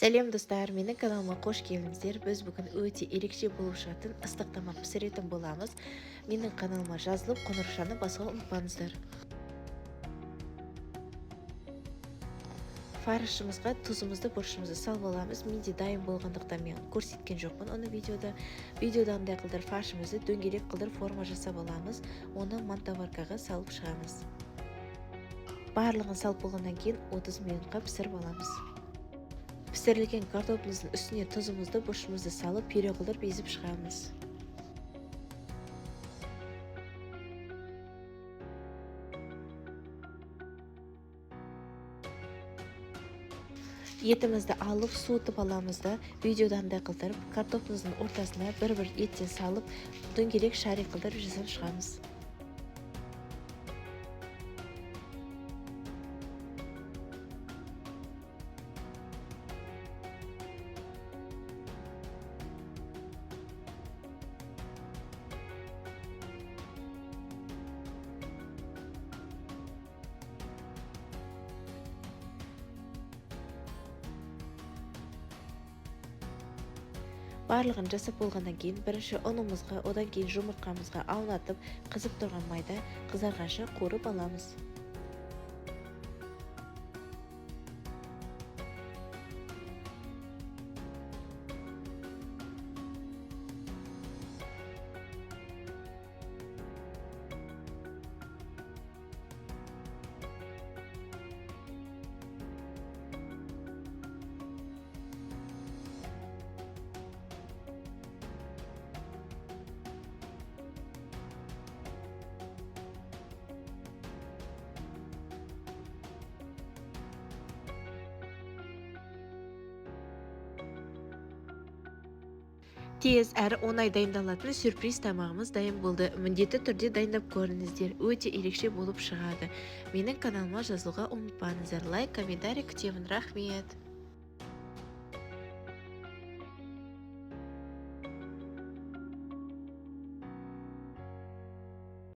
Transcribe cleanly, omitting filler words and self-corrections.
Сәлем достар, менің каналыма қош келдіңіздер. Біз бүгін өте ерекше болып шығатын ыстық тамақ пісіретін боламыз. Менің каналыма жазылып, қоңырауды басуға ұмытпаңыздар. Фаршымызға тұзымызды, бұрышымызды салып аламыз. Менде дайын болғандықтан мен көрсеткен жоқпын оны видеода. Видеодағындай қылдыр фаршымызды дөңгелек қылдыр форма жасап аламыз. Оны мантаваркаға салып шығамыз. Барлығын салып болғаннан кейін 30 минутқа пісіріп аламыз. Пісірілген картоплымыздың үстіне тұзымызды, бұрышымызды салып, пюре қылдырып езіп шығамыз. Етімізді алып, суытып аламыз да, видеодағындай қылдырып, картоплымыздың ортасына бір-бір еттен салып, дөңгелек шарик қылдырып жасап шығамыз. Барлығын жасап болғаннан кейін бірінші ұнымызға, одан кейін жұмыртқамызға аунатып, қызып тұрған майда қызарғанша қуырып аламыз. Тез әрі оңай дайындалатын сюрприз тамағымыз дайын болды. Міндетті түрде дайындап көріңіздер. Өте ерекше болып шығады. Менің каналыма жазылуға ұмытпаңыздар. Лайк, комментарий күтемін. Рахмет.